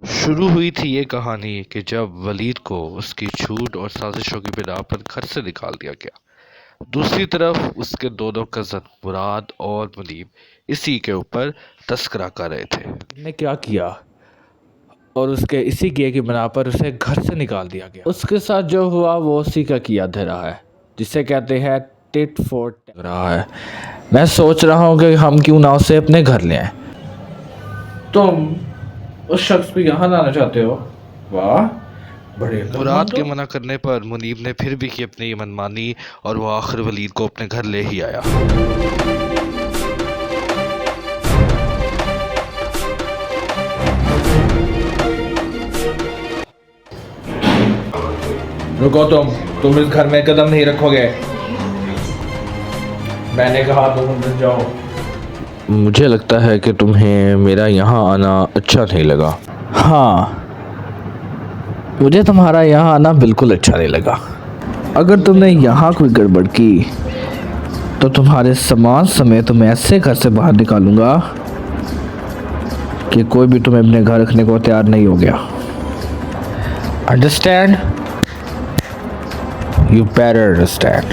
शुरू हुई थी ये कहानी कि जब वलीद को उसकी झूठ और साजिशों की बिना पर घर से निकाल दिया गया। दूसरी तरफ उसके दोनों कज़न मुराद और मुनीब इसी के ऊपर तस्करा कर रहे थे। ने क्या किया और उसके इसी किए की बिना पर उसे घर से निकाल दिया गया। उसके साथ जो हुआ वो उसी का किया धरा है, जिसे कहते हैं टिट फॉर टैट रहा है। मैं सोच रहा हूँ कि हम क्यों ना उसे अपने घर ले आए। तुम उस शख्स को यहाँ लाना चाहते हो? वाह, बड़े मुराद के मना करने पर मुनीब ने फिर भी की अपनी मनमानी और वो आखिर वलीद को अपने घर ले ही आया। रुको, तुम इस घर में कदम नहीं रखोगे। मैंने कहा तुम अंदर जाओ। मुझे लगता है कि तुम्हें मेरा यहाँ आना अच्छा नहीं लगा। हाँ, मुझे तुम्हारा यहाँ आना बिल्कुल अच्छा नहीं लगा। अगर तुमने यहाँ कोई गड़बड़ की तो तुम्हारे सामान समेत मैं ऐसे घर से बाहर निकालूंगा कि कोई भी तुम्हें अपने घर रखने को तैयार नहीं हो गया। अंडरस्टैंड? You better understand.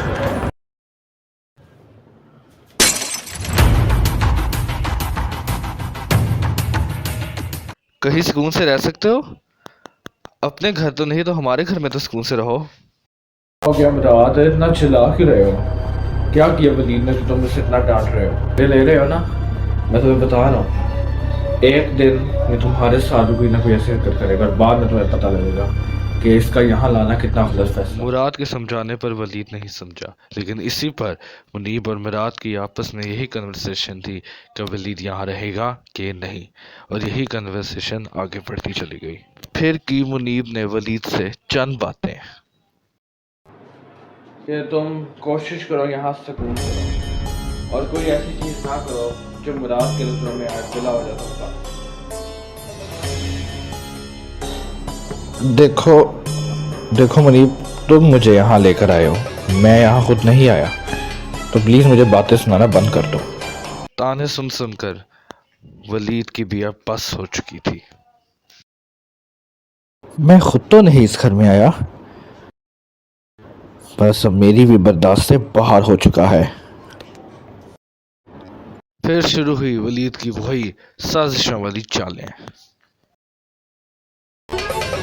कहीं सुकून से रह सकते हो? अपने घर तो नहीं तो हमारे घर में तो सुकून से रहो। क्या मुराद है, इतना चिल्ला क्यों रहे हो? क्या किया वलीद ने जो तुम मुझसे इतना डांट रहे हो? ले रहे हो ना? मैं तुम्हें बता रहा हूँ, एक दिन मैं तुम्हारे साथ कोई ना कोई ऐसी हरकत करेगा और बाद में तुम्हें पता लगेगा कि इसका यहाँ लाना कितना गलत फैसला। मुराद के समझाने पर वलीद नहीं समझा, लेकिन इसी पर मुनीब और मुराद की आपस में यही कन्वर्सेशन थी कि वलीद यहाँ रहेगा कि नहीं, और यही कन्वर्सेशन आगे बढ़ती चली गई। फिर की मुनीब ने वलीद से चंद बातें। कि तुम कोशिश करो यहाँ सुकून से रहो और कोई ऐसी चीज़ ना करो जो मुराद के नजरों में आग हो जाता होगा। देखो मुनीब, तुम मुझे यहाँ लेकर आए हो, मैं यहाँ खुद नहीं आया, तो प्लीज मुझे बातें सुनाना बंद कर दो। ताने सुन सुनकर वलीद की भी अब बस हो चुकी थी। मैं खुद तो नहीं इस घर में आया, बस अब मेरी भी बर्दाश्त से बाहर हो चुका है। फिर शुरू हुई वलीद की वही साजिशों वाली चालें।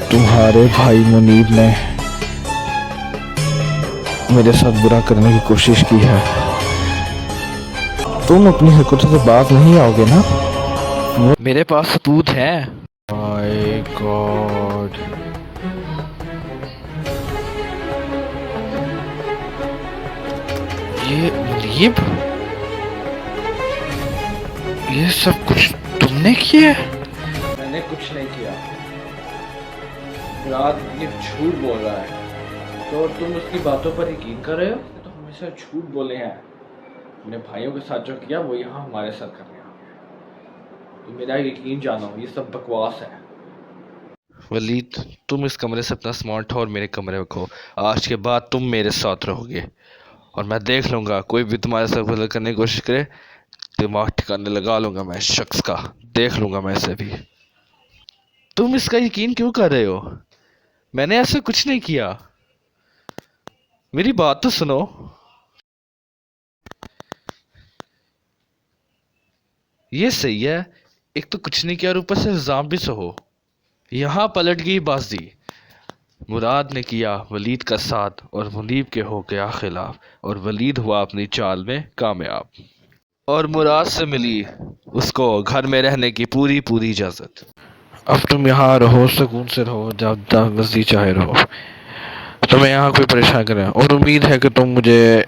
तुम्हारे भाई मुनीब ने मेरे साथ बुरा करने की कोशिश की है। तुम अपनी हरकतों से बात नहीं आओगे ना? मेरे पास सबूत है। माय गॉड, ये मुनीब, ये सब कुछ तुमने किया? मैंने कुछ नहीं किया। मुराद ये झूठ बोल रहा है, तो तुम उसकी बातों पर यकीन कर रहे हो? तो हमेशा झूठ बोले हैं। अपने भाइयों के साथ जो किया वो यहाँ हमारे साथ कर रहे हैं। तो मेरा यकीन जानो, ये सब बकवास है। वलीद, तुम इस कमरे से अपना सामान उठाओ और मेरे कमरे में रखो। आज के बाद तुम मेरे साथ रहोगे और मैं देख लूँगा कोई भी तुम्हारे साथ गलत करने की कोशिश करे, दिमाग ठिकाने लगा लूँगा मैं इस शख्स का, देख लूँगा मैं इसे भी। तुम इसका यकीन क्यों कर रहे हो? मैंने ऐसा कुछ नहीं किया, मेरी बात तो सुनो। ये सही है, एक तो कुछ नहीं किया और ऊपर से इल्जाम भी सहो। यहाँ पलट गई बाजी। मुराद ने किया वलीद का साथ और मुनीब के हो गया खिलाफ, और वलीद हुआ अपनी चाल में कामयाब और मुराद से मिली उसको घर में रहने की पूरी इजाज़त। अब तुम यहाँ रहो, सुकून से रहो, जब तक मर्जी चाहे रहो। तुम्हें यहाँ कोई परेशान करें, और उम्मीद है कि तुम मुझे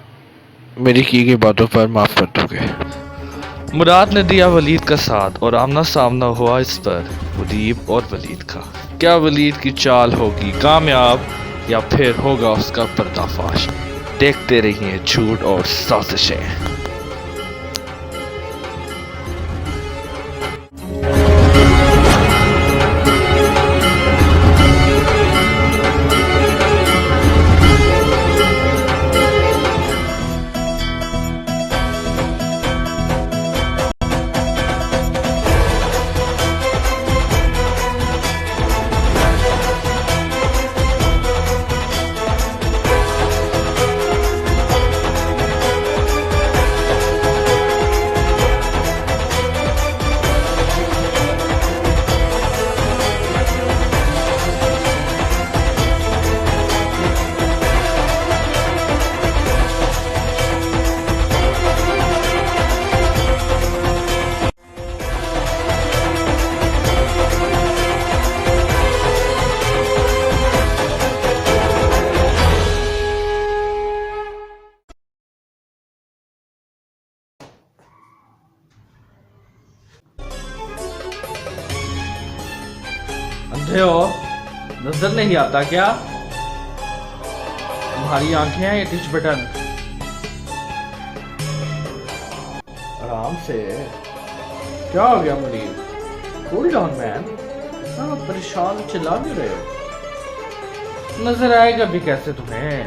मेरी की गई बातों पर माफ़ कर दोगे। मुराद ने दिया वलीद का साथ और आमना सामना हुआ इस पर मुनीब और वलीद का। क्या वलीद की चाल होगी कामयाब या फिर होगा उसका पर्दाफाश? देखते रहिए झूठ और साजिशें। अंधे हो, नजर नहीं आता क्या? तुम्हारी आंखें हैं या टिच बटन? आराम से। क्या हो गया मुनीर? Cool down man. इतना परेशान चिल्ला भी रहे हो। नजर आएगा भी कैसे तुम्हें?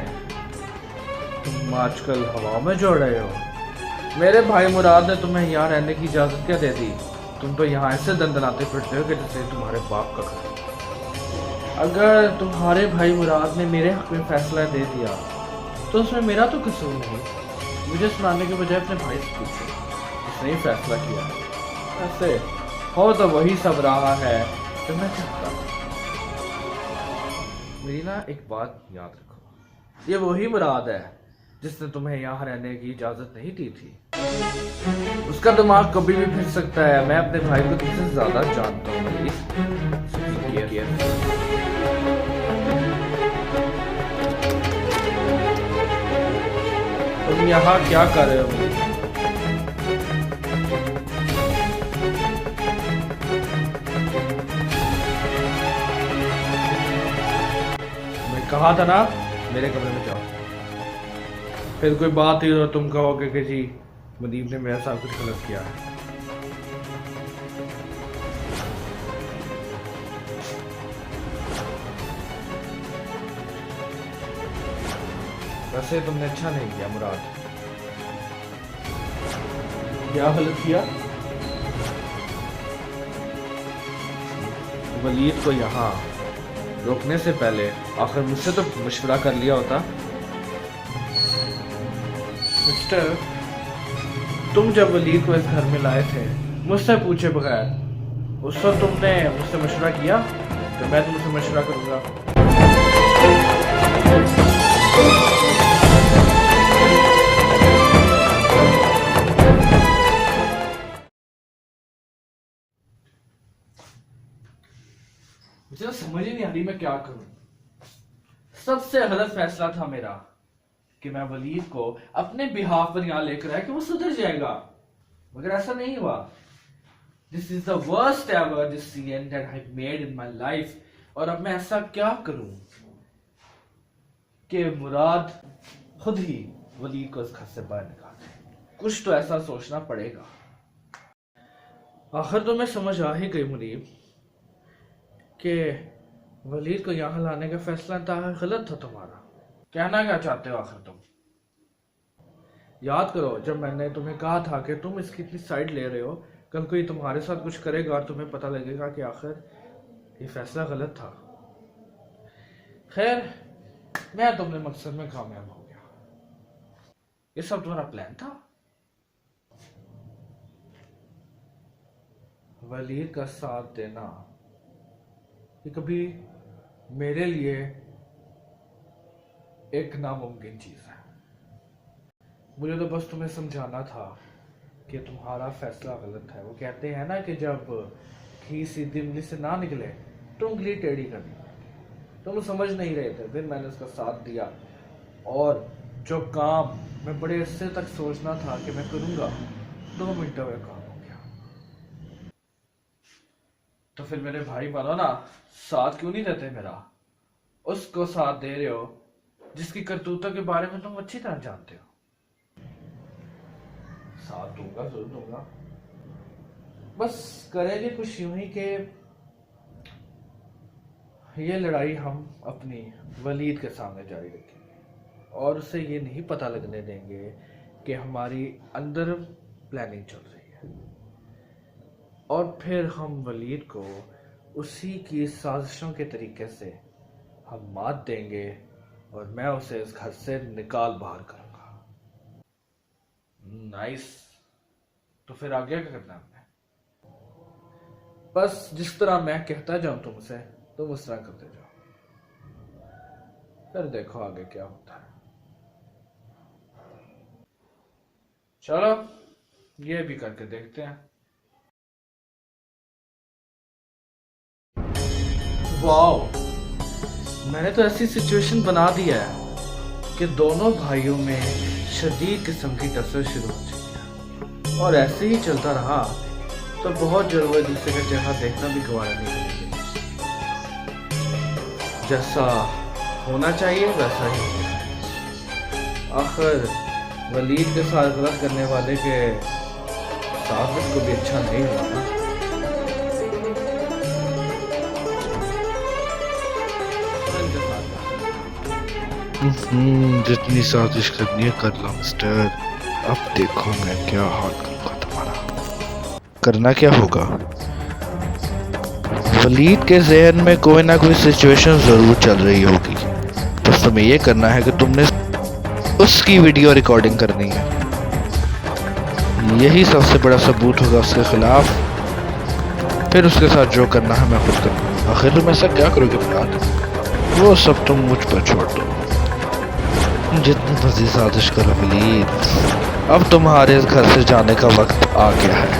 तुम आजकल हवा में जोड़ रहे हो। मेरे भाई मुराद ने तुम्हें यहाँ रहने की इजाजत क्या दे दी? तुम तो यहाँ ऐसे दंदनाते फिरते हो कि जैसे तुम्हारे बाप का घर। अगर तुम्हारे भाई मुराद ने मेरे हक में फैसला दे दिया तो उसमें मेरा तो कसूर नहीं। मुझे सुनाने के बजाय अपने भाई से पूछो, उसने ही फैसला किया। ऐसे हो तो वही सब रहा है जो मैं चाहता हूँ। मेरी ना एक बात याद रखो, ये वही मुराद है जिसने तुम्हें यहाँ रहने की इजाजत नहीं दी थी। उसका दिमाग कभी भी फिर सकता है। मैं अपने भाई को तुमसे ज्यादा जानता हूँ। तुम यहाँ क्या कर रहे हो? मैं कहा था ना मेरे कमरे में जाओ। फिर कोई बात ही हो तुम कहोगे कि जी मुनीब ने मेरे साथ कुछ गलत किया है। वैसे तुमने अच्छा नहीं किया मुराद। क्या गलत किया? वलीद को यहाँ रोकने से पहले आखिर मुझसे तो मशवरा कर लिया होता। मिस्टर, तुम जब वलीद को इस घर में लाए थे मुझसे पूछे बगैर, उस वक्त तुमने मुझसे मशवरा किया तो मैं तुमसे मशवरा करूंगा। मुझे तो समझ ही नहीं आ रही मैं क्या करूं। सबसे गलत फैसला था मेरा कि मैं वलीद को अपने बिहाफ पर यहाँ लेकर आया कि वो सुधर जाएगा, मगर ऐसा नहीं हुआ। This is the worst ever decision that I made in my life. और अब मैं ऐसा क्या करूं कि मुराद खुद ही वलीद को इस घर से बाहर निकाल दे। कुछ तो ऐसा सोचना पड़ेगा। आखिर तो मैं समझ आ ही गई मुनीब कि वलीद को यहाँ लाने का फैसला इंतहा गलत था तुम्हारा। कहना क्या चाहते हो आखिर तुम? याद करो जब मैंने तुम्हें कहा था कि तुम इसकी इतनी साइड ले रहे हो, कल कोई तुम्हारे साथ कुछ करेगा और तुम्हें पता लगेगा कि आखिर ये फैसला गलत था। खैर, मैं तुमने मकसद में कामयाब हो गया। ये सब तुम्हारा प्लान था। वलीद का साथ देना ये कभी मेरे लिए एक नामुमकिन चीज है। मुझे तो बस तुम्हें समझाना था कि तुम्हारा फैसला गलत है। वो कहते हैं ना कि जब घी सीधी उंगली से ना निकले तो उंगली टेढ़ी करनी। तुम समझ नहीं रहे थे, फिर मैंने उसका साथ दिया और जो काम मैं बड़े अरसे तक सोचना था कि मैं करूंगा, 2 मिनटों में काम हो गया। तो फिर मेरे भाई बनो ना, साथ क्यों नहीं देते मेरा? उसको साथ दे रहे हो जिसकी करतूतों के बारे में तुम अच्छी तरह जानते हो। साथ दूंगा, जरूर दूंगा। बस करेंगे कुछ यूं ही कि ये लड़ाई हम अपनी वलीद के सामने जारी रखेंगे और उसे ये नहीं पता लगने देंगे कि हमारी अंदर प्लानिंग चल रही है। और फिर हम वलीद को उसी की साजिशों के तरीके से हम मात देंगे और मैं उसे इस घर से निकाल बाहर करूंगा। नाइस। तो फिर आगे क्या करना है? बस जिस तरह मैं कहता जाऊं तुमसे, तुम उस तरह करते जाओ, फिर देखो आगे क्या होता है। चलो ये भी करके देखते हैं। वाओ, मैंने तो ऐसी सिचुएशन बना दी है कि दोनों भाइयों में शदीद किस्म की टक्कर शुरू हो चुकी है और ऐसे ही चलता रहा तो बहुत जल्द वो एक दूसरे का चेहरा देखना भी गवारा नहीं करेंगे। जैसा होना चाहिए वैसा ही होगा। आखिर वलीद के साथ गलत करने वाले के साथ को भी अच्छा नहीं हुआ ना। जितनी साजिश करनी है कर लो मिस्टर। अब देखो मैं क्या हाल करूंगा तुम्हारा। करना क्या होगा, वलीद के जहन में कोई ना कोई सिचुएशन जरूर चल रही होगी, तो तुम्हें ये करना है कि तुमने उसकी वीडियो रिकॉर्डिंग करनी है। यही सबसे बड़ा सबूत होगा उसके खिलाफ। फिर उसके साथ जो करना है मैं खुद करूँगा। आखिर तुम ऐसा क्या करोगे मुराद, वो सब तुम मुझ पर छोड़ दो। जितनी मर्जी साजिश करो वलीद, अब तुम्हारे घर से जाने का वक्त आ गया है।